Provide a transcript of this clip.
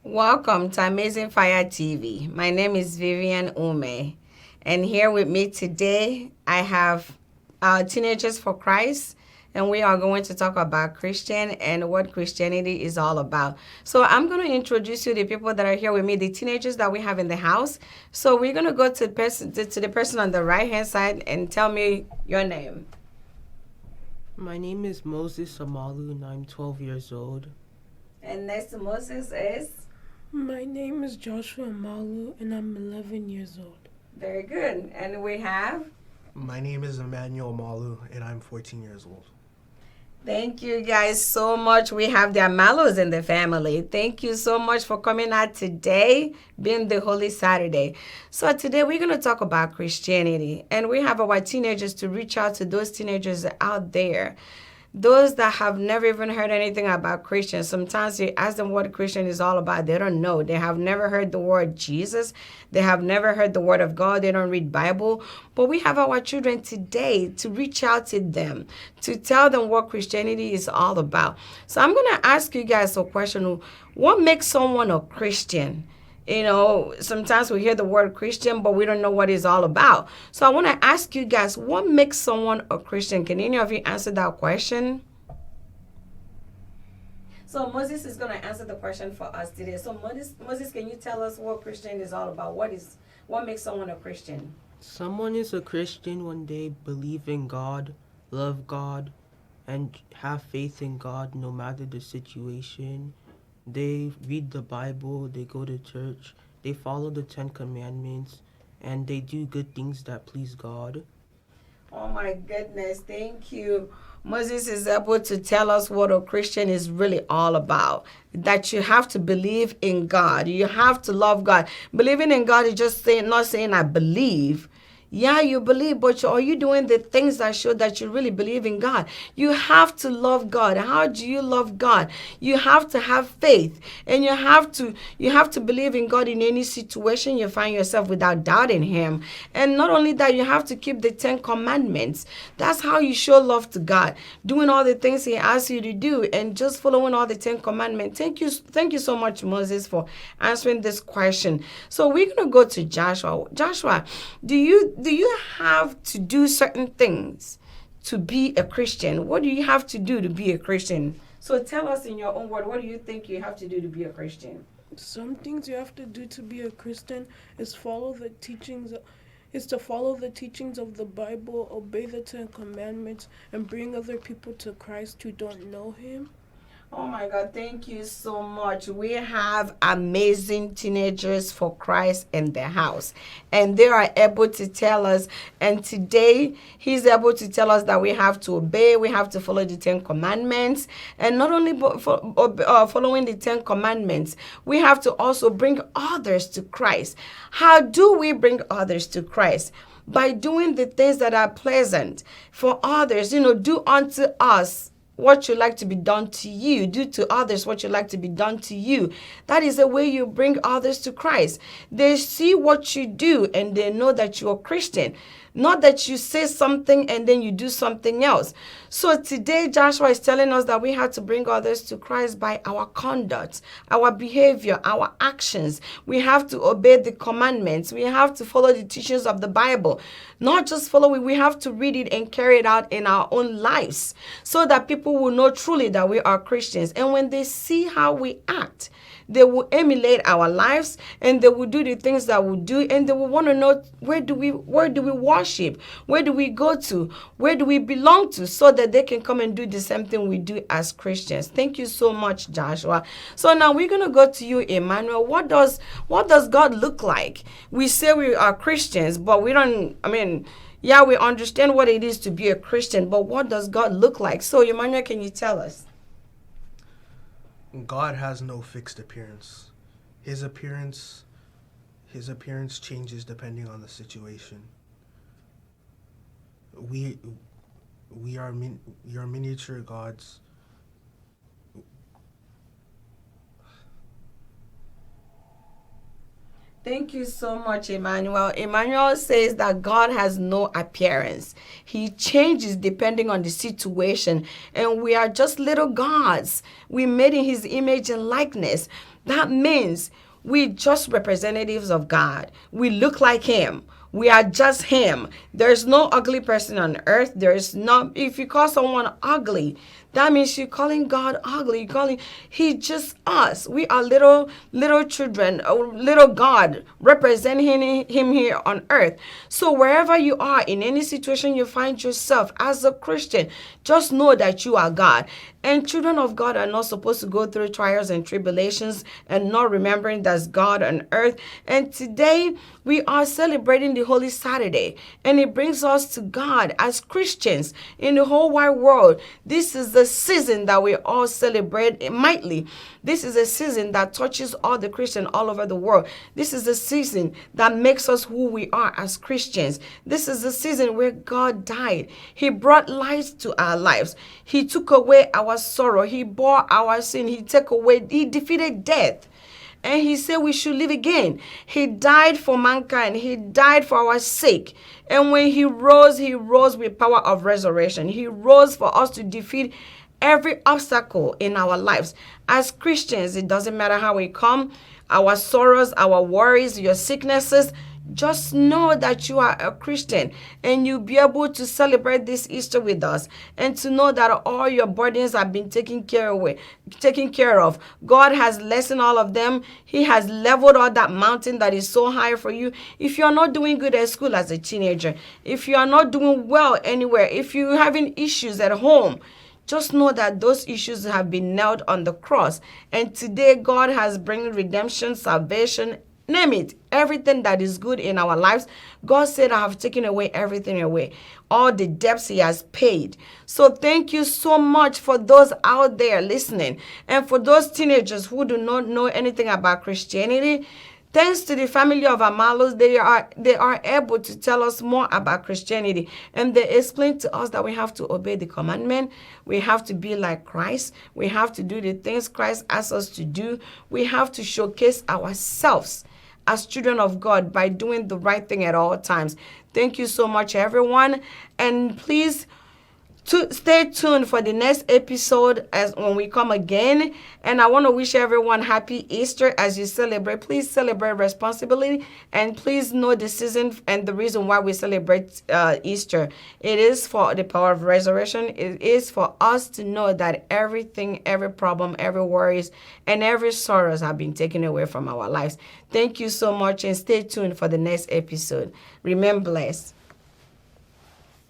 Welcome to Amazing Fire TV. My name is Vivian UMEH, and here with me today I have Teenagers for Christ, and we are going to talk about Christian and what Christianity is all about. So I'm going to introduce you to the people that are here with me, the teenagers that we have in the house. So we're going to go to the person on the right hand side and tell me your name. My name is Moses Amalu and I'm 12 years old. And next to Moses is? My name is Joshua Malu and I'm 11 years old. Very good. And we have? My name is Emmanuel Malu, and I'm 14 years old. Thank you guys so much. We have the Amalos in the family. Thank you so much for coming out today, being the Holy Saturday. So today we're going to talk about Christianity, and we have our teenagers to reach out to those teenagers out there. Those that have never even heard anything about Christians, sometimes you ask them what Christian is all about. They don't know. They have never heard the word Jesus. They have never heard the word of God. They don't read Bible. But we have our children today to reach out to them, to tell them what Christianity is all about. So I'm going to ask you guys a question. What makes someone a Christian? You know, sometimes we hear the word Christian, but we don't know what it's all about. So I want to ask you guys, what makes someone a Christian? Can any of you answer that question? So Moses is going to answer the question for us today. So Moses, can you tell us what Christian is all about? What makes someone a Christian? Someone is a Christian when they believe in God, love God, and have faith in God no matter the situation. They read the Bible, they go to church, they follow the 10 Commandments, and they do good things that please God. Oh my goodness, thank you. Moses is able to tell us what a Christian is really all about. That you have to believe in God. You have to love God. Believing in God is just not saying I believe. Yeah, you believe, but are you doing the things that show that you really believe in God? You have to love God. How do you love God? You have to have faith, and you have to believe in God in any situation you find yourself without doubting Him. And not only that, you have to keep the 10 Commandments. That's how you show love to God, doing all the things He asks you to do, and just following all the 10 Commandments. Thank you so much, Moses, for answering this question. So we're gonna go to Joshua. Joshua, do you have to do certain things to be a Christian? What do you have to do to be a Christian? So tell us in your own word, what do you think you have to do to be a Christian? Some things you have to do to be a Christian is to follow the teachings of the Bible, obey the 10 Commandments, and bring other people to Christ who don't know Him. Oh my God, thank you so much. We have amazing teenagers for Christ in the house, and they are able to tell us. And today, he's able to tell us that we have to obey, we have to follow the 10 Commandments. And not only following the 10 Commandments, we have to also bring others to Christ. How do we bring others to Christ? By doing the things that are pleasant for others. Do unto us what you like to be done to you. Do to others what you like to be done to you. That is the way you bring others to Christ. They see what you do and they know that you're a Christian. Not that you say something and then you do something else. So today Joshua is telling us that we have to bring others to Christ by our conduct, our behavior, our actions. We have to obey the commandments. We have to follow the teachings of the Bible. Not just follow it, we have to read it and carry it out in our own lives so that people will know truly that we are Christians. And when they see how we act, they will emulate our lives and they will do the things that we do, and they will want to know where do we worship, where do we go to, where do we belong to, so that they can come and do the same thing we do as Christians. Thank you so much, Joshua. So now we're going to go to you, Emmanuel. What does God look like? We say we are Christians, but we don't, yeah, we understand what it is to be a Christian, but what does God look like? So Emmanuel, can you tell us? God has no fixed appearance. His appearance changes depending on the situation. We are miniature gods. Thank you so much, Emmanuel. Emmanuel says that God has no appearance. He changes depending on the situation. And we are just little gods. We made in his image and likeness. That means we just representatives of God. We look like him. We are just him. There's no ugly person on earth. There's no, if you call someone ugly, that means you're calling God ugly. He just us. We are little children, little God representing him here on earth. So wherever you are, in any situation you find yourself as a Christian, just know that you are God. And children of God are not supposed to go through trials and tribulations and not remembering that's God on earth. And today we are celebrating the Holy Saturday, and it brings us to God as Christians in the whole wide world. This is the season that we all celebrate mightily. This is a season that touches all the Christians all over the world. This is a season that makes us who we are as Christians. This is the season where God died. He brought life to our lives. He took away our sorrow. He bore our sin. He defeated death. And he said we should live again. He died for mankind. He died for our sake. And when he rose with power of resurrection. He rose for us to defeat every obstacle in our lives. As Christians, it doesn't matter how we come, our sorrows, our worries, your sicknesses, just know that you are a Christian and you'll be able to celebrate this Easter with us and to know that all your burdens have been taken care of. God has lessened all of them. He has leveled all that mountain that is so high for you. If you're not doing good at school as a teenager, if you are not doing well anywhere, if you're having issues at home, just know that those issues have been nailed on the cross. And today God has brought redemption, salvation, name it, everything that is good in our lives. God said, I have taken away everything away. All the debts he has paid. So thank you so much for those out there listening. And for those teenagers who do not know anything about Christianity, thanks to the family of Amalos, they are able to tell us more about Christianity. And they explain to us that we have to obey the commandment. We have to be like Christ. We have to do the things Christ asks us to do. We have to showcase ourselves as children of God by doing the right thing at all times. Thank you so much, everyone. And please stay tuned for the next episode as when we come again. And I want to wish everyone happy Easter as you celebrate. Please celebrate responsibly, and please know the season and the reason why we celebrate Easter. It is for the power of resurrection. It is for us to know that everything, every problem, every worries, and every sorrows have been taken away from our lives. Thank you so much, and stay tuned for the next episode. Remain blessed.